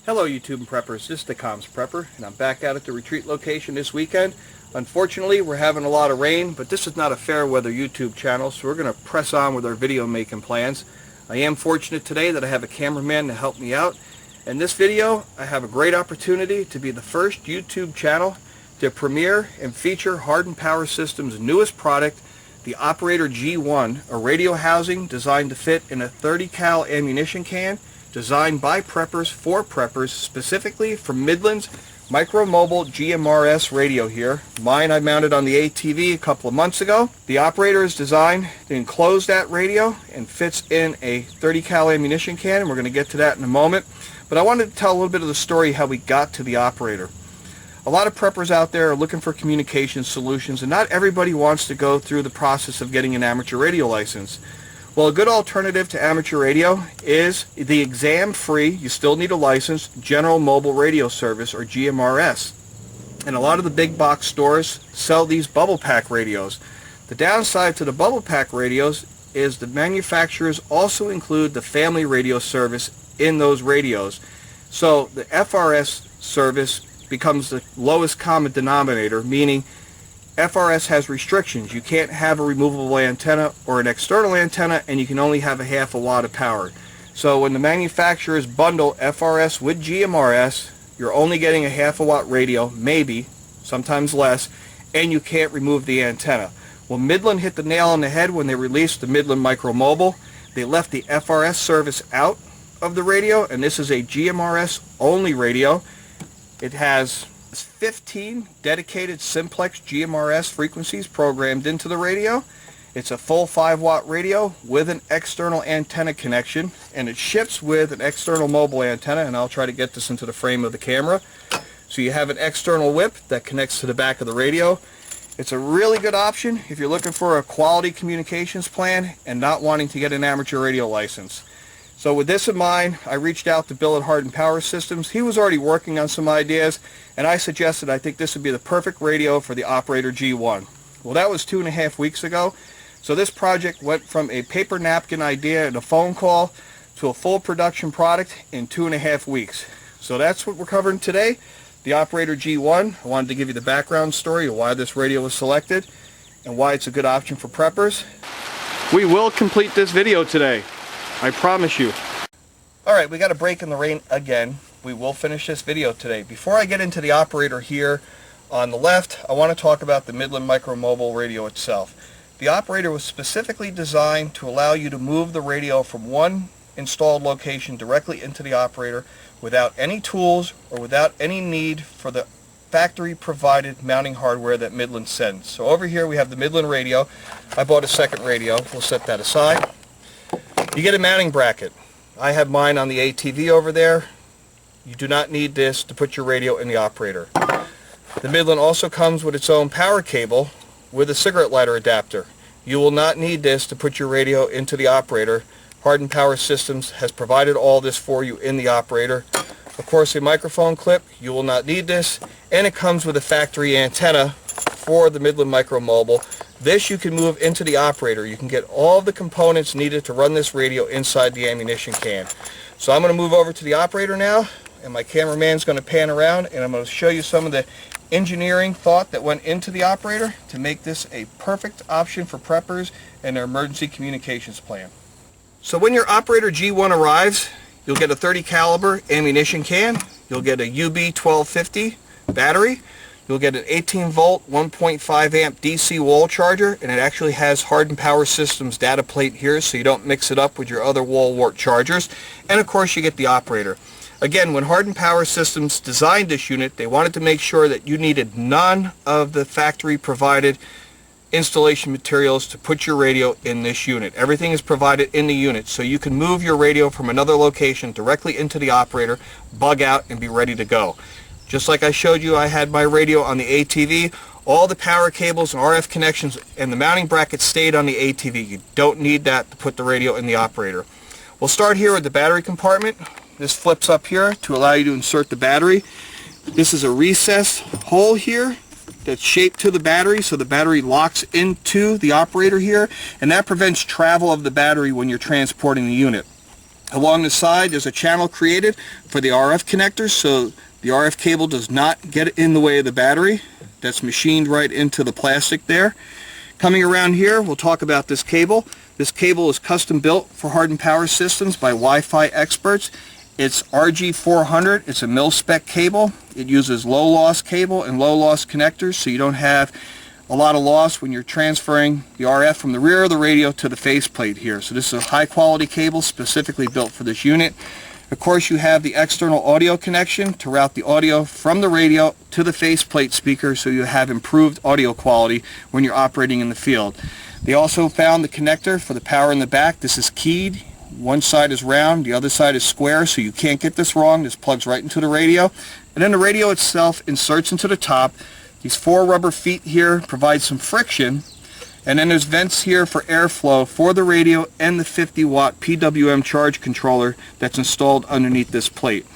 Hello YouTube and preppers, this is the Comms Prepper, and I'm back out at the retreat location this weekend. Unfortunately, we're having a lot of rain, but this is not a fair weather YouTube channel, so we're going to press on with our video making plans. I am fortunate today that I have a cameraman to help me out. In this video, I have a great opportunity to be the first YouTube channel to premiere and feature Hardened Power Systems' newest product, the Operator G1, a radio housing designed to fit in a 30 cal ammunition can, designed by preppers for preppers, specifically for Midland's Micro Mobile GMRS radio here. Mine I mounted on the ATV a couple of months ago. The Operator is designed to enclose that radio and fits in a 30 cal ammunition can, and we're going to get to that in a moment. But I wanted to tell a little bit of the story how we got to the Operator. A lot of preppers out there are looking for communication solutions, and not everybody wants to go through the process of getting an amateur radio license. Well, a good alternative to amateur radio is the exam-free, you still need a license, General Mobile Radio Service, or GMRS. And a lot of the big box stores sell these bubble pack radios. The downside to the bubble pack radios is the manufacturers also include the family radio service in those radios. So the FRS service becomes the lowest common denominator, meaning FRS has restrictions. You can't have a removable antenna or an external antenna, and you can only have a half a watt of power. So when the manufacturers bundle FRS with GMRS, you're only getting a half a watt radio, maybe, sometimes less, and you can't remove the antenna. Well, Midland hit the nail on the head when they released the Midland Micro Mobile. They left the FRS service out of the radio, and this is a GMRS only radio. It has 15 dedicated simplex GMRS frequencies programmed into the radio. It's a full 5 watt radio with an external antenna connection, and it ships with an external mobile antenna, and I'll try to get this into the frame of the camera. So you have an external whip that connects to the back of the radio. It's a really good option if you're looking for a quality communications plan and not wanting to get an amateur radio license. So with this in mind, I reached out to Bill at Hardened Power Systems. He was already working on some ideas, and I suggested I think this would be the perfect radio for the Operator G1. Well, that was 2.5 weeks ago. So this project went from a paper napkin idea and a phone call to a full production product in 2.5 weeks. So that's what we're covering today, the Operator G1. I wanted to give you the background story of why this radio was selected and why it's a good option for preppers. We will complete this video today, I promise you. Alright, we got a break in the rain again. We will finish this video today. Before I get into the Operator here on the left, I want to talk about the Midland Micro Mobile radio itself. The Operator was specifically designed to allow you to move the radio from one installed location directly into the Operator without any tools or without any need for the factory provided mounting hardware that Midland sends. So over here we have the Midland radio. I bought a second radio. We'll set that aside. You get a mounting bracket. I have mine on the ATV over there. You do not need this to put your radio in the Operator. The Midland also comes with its own power cable with a cigarette lighter adapter. You will not need this to put your radio into the Operator. Hardened Power Systems has provided all this for you in the Operator. Of course, a microphone clip, you will not need this, and it comes with a factory antenna for the Midland Micro Mobile. This you can move into the Operator. You can get all of the components needed to run this radio inside the ammunition can. So I'm going to move over to the Operator now, and my cameraman's going to pan around, and I'm going to show you some of the engineering thought that went into the Operator to make this a perfect option for preppers and their emergency communications plan. So when your Operator G1 arrives, you'll get a 30 caliber ammunition can, you'll get a UB1250 battery, you'll get an 18 volt 1.5 amp DC wall charger, and it actually has Hardened Power Systems data plate here so you don't mix it up with your other wall wart chargers, and of course you get the Operator. Again, when Hardened Power Systems designed this unit, they wanted to make sure that you needed none of the factory provided installation materials to put your radio in this unit. Everything is provided in the unit, so you can move your radio from another location directly into the Operator, bug out, and be ready to go. Just like I showed you, I had my radio on the ATV. All the power cables and RF connections and the mounting bracket stayed on the ATV. You don't need that to put the radio in the Operator. We'll start here with the battery compartment. This flips up here to allow you to insert the battery. This is a recessed hole here that's shaped to the battery, so the battery locks into the Operator here, and that prevents travel of the battery when you're transporting the unit. Along the side there's a channel created for the RF connectors, so the RF cable does not get in the way of the battery. That's machined right into the plastic there. Coming around here, we'll talk about this cable. This cable is custom built for Hardened Power Systems by Wi-Fi experts. It's RG400. It's a mil-spec cable. It uses low-loss cable and low-loss connectors, so you don't have a lot of loss when you're transferring the RF from the rear of the radio to the faceplate here. So this is a high-quality cable specifically built for this unit. Of course, you have the external audio connection to route the audio from the radio to the faceplate speaker, so you have improved audio quality when you're operating in the field. They also found the connector for the power in the back. This is keyed. One side is round, the other side is square, so you can't get this wrong. This plugs right into the radio. And then the radio itself inserts into the top. These 4 rubber feet here provide some friction. And then there's vents here for airflow for the radio and the 50-watt PWM charge controller that's installed underneath this plate.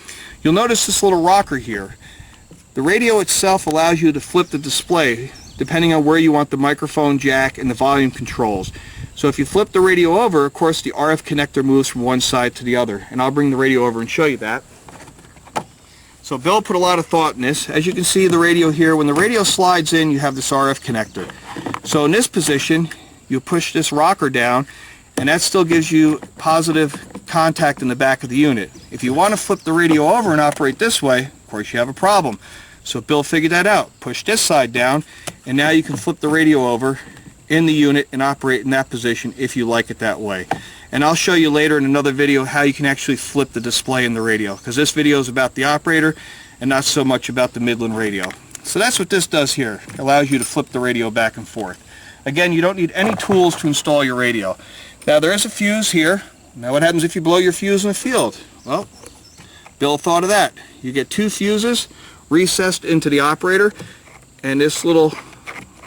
You'll notice this little rocker here. The radio itself allows you to flip the display depending on where you want the microphone jack and the volume controls. So if you flip the radio over, of course the RF connector moves from one side to the other. And I'll bring the radio over and show you that. So Bill put a lot of thought in this. As you can see the radio here, when the radio slides in, you have this RF connector. So in this position, you push this rocker down, and that still gives you positive contact in the back of the unit. If you want to flip the radio over and operate this way, of course you have a problem. So Bill figured that out. Push this side down, and now you can flip the radio over in the unit and operate in that position if you like it that way. And I'll show you later in another video how you can actually flip the display in the radio, because this video is about the operator and not so much about the Midland radio. So that's what this does here. It allows you to flip the radio back and forth. Again, you don't need any tools to install your radio. Now there is a fuse here. Now what happens if you blow your fuse in the field? Well, Bill thought of that. You get 2 fuses recessed into the operator, and this little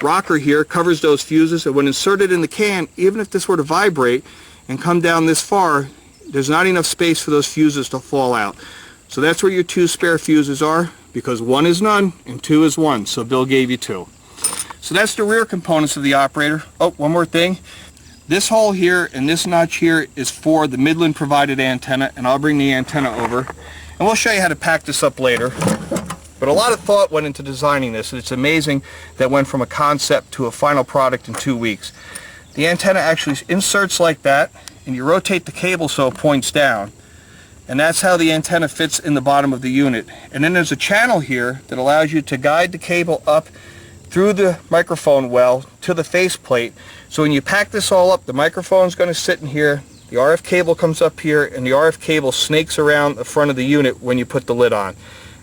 rocker here covers those fuses, and when inserted in the can, even if this were to vibrate and come down this far, there's not enough space for those fuses to fall out. So that's where your 2 spare fuses are, because 1 is none and 2 is 1. So Bill gave you 2. So that's the rear components of the operator. Oh, one more thing. This hole here and this notch here is for the Midland provided antenna, and I'll bring the antenna over and we'll show you how to pack this up later. But a lot of thought went into designing this, and it's amazing that went from a concept to a final product in 2 weeks. The antenna actually inserts like that, and you rotate the cable so it points down, and that's how the antenna fits in the bottom of the unit. And then there's a channel here that allows you to guide the cable up through the microphone well to the faceplate. So when you pack this all up, the microphone's going to sit in here, the RF cable comes up here, and the RF cable snakes around the front of the unit when you put the lid on.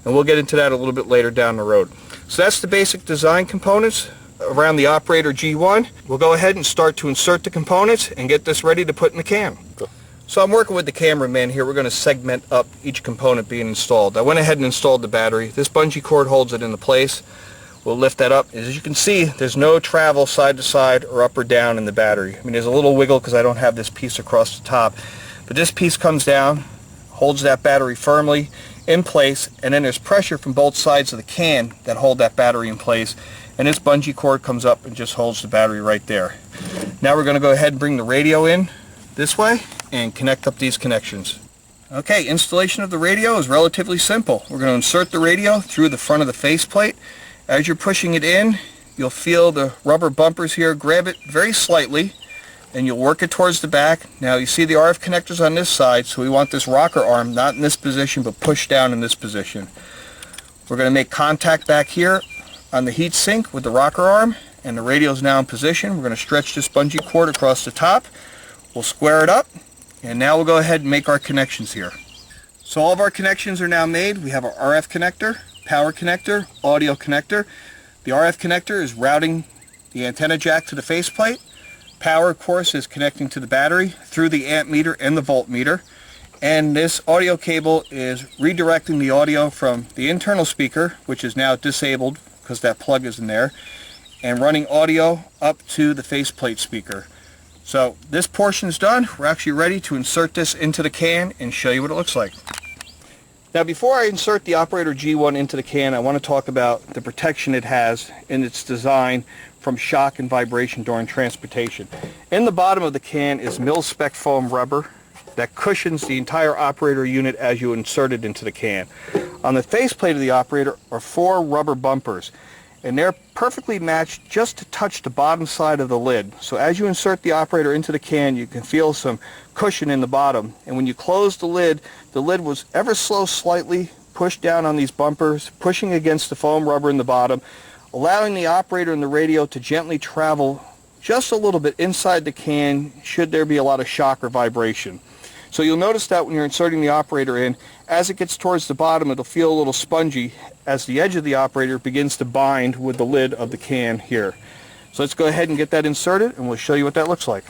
And we'll get into that a little bit later down the road. So that's the basic design components around the operator G1. We'll go ahead and start to insert the components and get this ready to put in the can. So I'm working with the cameraman here. We're going to segment up each component being installed. I went ahead and installed the battery. This bungee cord holds it into place. We'll lift that up. As you can see, there's no travel side to side or up or down in the battery. I mean, there's a little wiggle because I don't have this piece across the top. But this piece comes down, holds that battery firmly in place, and then there's pressure from both sides of the can that hold that battery in place, and this bungee cord comes up and just holds the battery right there. Now we're going to go ahead and bring the radio in this way and connect up these connections. Okay, installation of the radio is relatively simple. We're going to insert the radio through the front of the faceplate. As you're pushing it in, you'll feel the rubber bumpers here. Grab it very slightly and you'll work it towards the back. Now you see the RF connectors on this side, so we want this rocker arm not in this position but pushed down in this position. We're going to make contact back here on the heat sink with the rocker arm, and the radio is now in position. We're going to stretch this bungee cord across the top. We'll square it up, and now we'll go ahead and make our connections here. So all of our connections are now made. We have our RF connector, power connector, audio connector. The RF connector is routing the antenna jack to the faceplate. Power, of course, is connecting to the battery through the amp meter and the voltmeter. And this audio cable is redirecting the audio from the internal speaker, which is now disabled because that plug is in there, and running audio up to the faceplate speaker. So this portion is done. We're actually ready to insert this into the can and show you what it looks like. Now before I insert the operator G1 into the can, I want to talk about the protection it has in its design from shock and vibration during transportation. In the bottom of the can is mil-spec foam rubber, that cushions the entire operator unit as you insert it into the can. On the faceplate of the operator are 4 rubber bumpers, and they're perfectly matched just to touch the bottom side of the lid. So as you insert the operator into the can, you can feel some cushion in the bottom, and when you close the lid was ever so slightly pushed down on these bumpers, pushing against the foam rubber in the bottom, allowing the operator and the radio to gently travel just a little bit inside the can should there be a lot of shock or vibration. So you'll notice that when you're inserting the operator in, as it gets towards the bottom, it'll feel a little spongy as the edge of the operator begins to bind with the lid of the can here. So let's go ahead and get that inserted, and we'll show you what that looks like.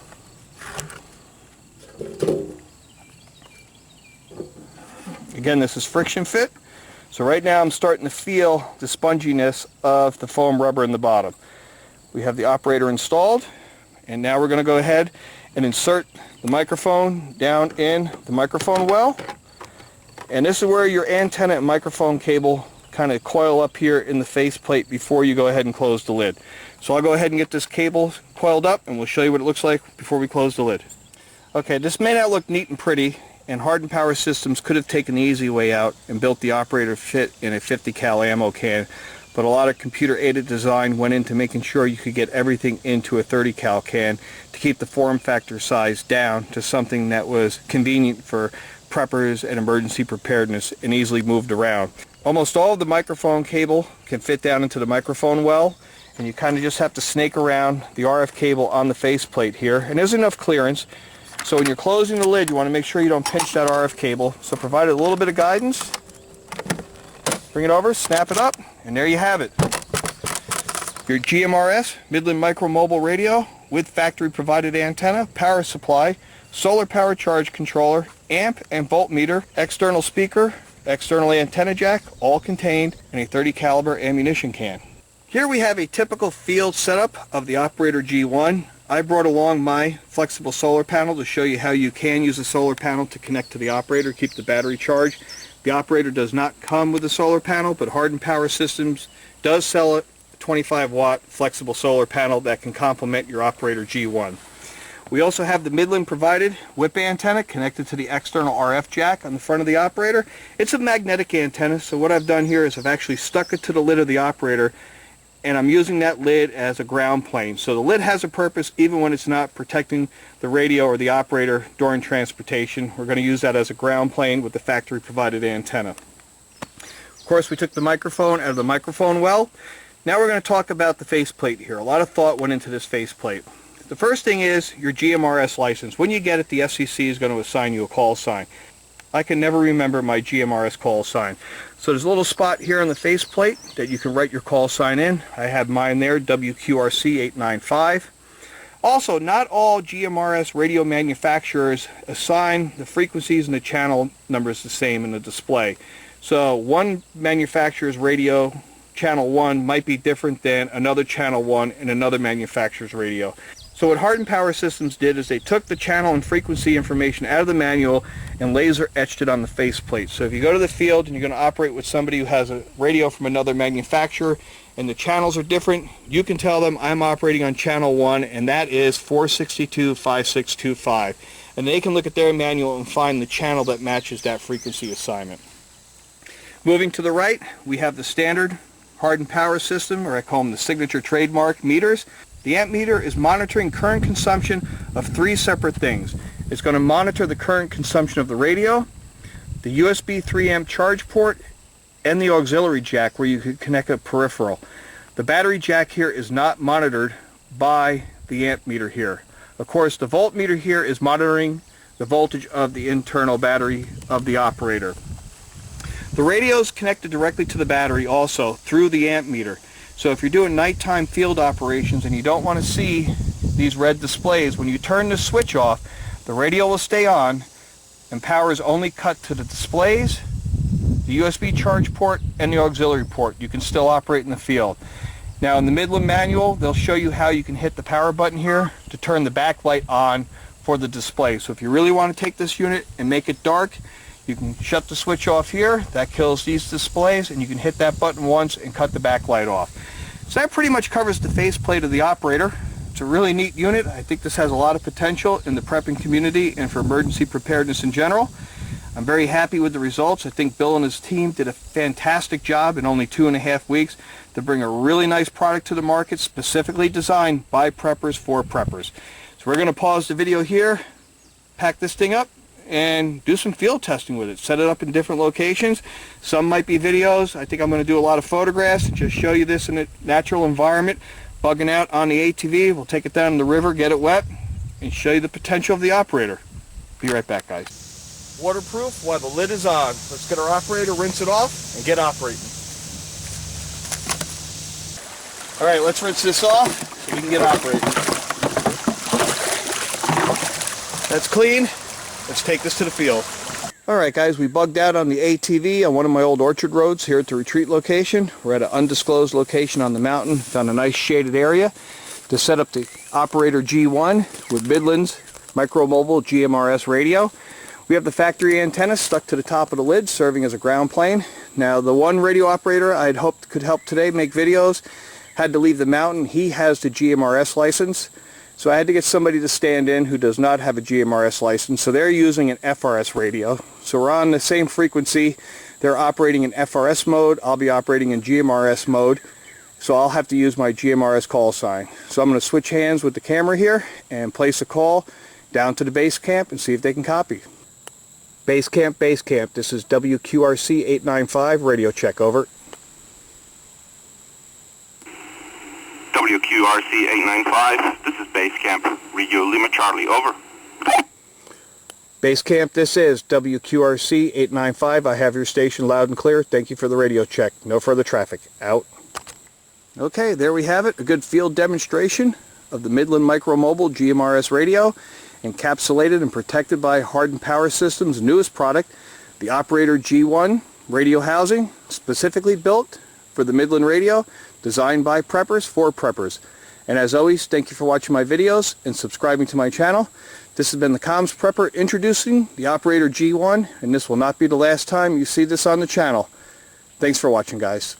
Again, this is friction fit. So right now I'm starting to feel the sponginess of the foam rubber in the bottom. We have the operator installed, and now we're going to go ahead and insert the microphone down in the microphone well. And this is where your antenna and microphone cable kind of coil up here in the faceplate before you go ahead and close the lid. So I'll go ahead and get this cable coiled up, and we'll show you what it looks like before we close the lid. Okay, this may not look neat and pretty, and Hardened Power Systems could have taken the easy way out and built the operator fit in a 50 cal ammo can, but a lot of computer aided design went into making sure you could get everything into a 30 cal can to keep the form factor size down to something that was convenient for preppers and emergency preparedness and easily moved around. Almost all of the microphone cable can fit down into the microphone well, and you kind of just have to snake around the RF cable on the faceplate here, and there's enough clearance. So when you're closing the lid, you want to make sure you don't pinch that RF cable. So provide it a little bit of guidance. Bring it over, snap it up, and there you have it. Your GMRS, Midland Micro Mobile Radio, with factory provided antenna, power supply, solar power charge controller, amp and voltmeter, external speaker, external antenna jack, all contained in a 30 caliber ammunition can. Here we have a typical field setup of the operator G1. I brought along my flexible solar panel to show you how you can use a solar panel to connect to the operator, keep the battery charged. The operator does not come with a solar panel, but Hardened Power Systems does sell a 25 watt flexible solar panel that can complement your operator G1. We also have the Midland provided whip antenna connected to the external RF jack on the front of the operator. It's a magnetic antenna, so what I've done here is I've actually stuck it to the lid of the operator, and I'm using that lid as a ground plane. So the lid has a purpose even when it's not protecting the radio or the operator during transportation. We're going to use that as a ground plane with the factory provided antenna. Of course, we took the microphone out of the microphone well. Now we're going to talk about the faceplate here. A lot of thought went into this faceplate. The first thing is your GMRS license. When you get it, the FCC is going to assign you a call sign. I can never remember my GMRS call sign. So there's a little spot here on the faceplate that you can write your call sign in. I have mine there, WQRC 895. Also, not all GMRS radio manufacturers assign the frequencies and the channel numbers the same in the display. So one manufacturer's radio channel 1 might be different than another channel 1 in another manufacturer's radio. So what Hardened Power Systems did is they took the channel and frequency information out of the manual and laser etched it on the faceplate. So if you go to the field and you're going to operate with somebody who has a radio from another manufacturer and the channels are different, you can tell them I'm operating on channel 1 and that is 462.5625. And they can look at their manual and find the channel that matches that frequency assignment. Moving to the right, we have the standard Hardened Power System, or I call them the signature trademark meters. The amp meter is monitoring current consumption of 3 separate things. It's going to monitor the current consumption of the radio, the USB 3 amp charge port, and the auxiliary jack where you could connect a peripheral. The battery jack here is not monitored by the amp meter here. Of course, the voltmeter here is monitoring the voltage of the internal battery of the operator. The radio is connected directly to the battery also through the amp meter. So if you're doing nighttime field operations and you don't want to see these red displays, when you turn the switch off, the radio will stay on and power is only cut to the displays, the USB charge port, and the auxiliary port. You can still operate in the field. Now in the Midland manual, they'll show you how you can hit the power button here to turn the backlight on for the display. So if you really want to take this unit and make it dark, you can shut the switch off here. That kills these displays, and you can hit that button once and cut the backlight off. So that pretty much covers the faceplate of the operator. It's a really neat unit. I think this has a lot of potential in the prepping community and for emergency preparedness in general. I'm very happy with the results. I think Bill and his team did a fantastic job in only 2.5 weeks to bring a really nice product to the market specifically designed by preppers for preppers. So we're going to pause the video here, pack this thing up, and do some field testing with it. Set it up in different locations. Some might be videos. I think I'm going to do a lot of photographs and just show you this in a natural environment, bugging out on the ATV. We'll take it down in the river, get it wet, and show you the potential of the operator. Be right back, guys. Waterproof while the lid is on. Let's get our operator, rinse it off, and get operating. Alright, let's rinse this off so we can get operating. That's clean. Let's take this to the field. Alright guys, we bugged out on the ATV on one of my old orchard roads here at the retreat location. We're at an undisclosed location on the mountain. Found a nice shaded area to set up the operator G1 with Midland's Micro Mobile GMRS radio. We have the factory antenna stuck to the top of the lid, serving as a ground plane. Now, the one radio operator I'd hoped could help today make videos had to leave the mountain. He has the GMRS license, so I had to get somebody to stand in who does not have a GMRS license. So they're using an FRS radio. So we're on the same frequency. They're operating in FRS mode. I'll be operating in GMRS mode. So I'll have to use my GMRS call sign. So I'm going to switch hands with the camera here and place a call down to the base camp and see if they can copy. Base camp, this is WQRC 895, radio check, over. WQRC 895, this is base camp, radio Lima Charlie, over. Base camp, this is WQRC 895, I have your station loud and clear, thank you for the radio check, no further traffic, out. Okay, there we have it, a good field demonstration of the Midland Micro Mobile GMRS radio, encapsulated and protected by Hardened Power Systems' newest product, the Operator G1 radio housing, specifically built for the Midland radio, designed by preppers for preppers. And as always, thank you for watching my videos and subscribing to my channel. This has been the Comms Prepper introducing the Operator G1, and this will not be the last time you see this on the channel. Thanks for watching, guys.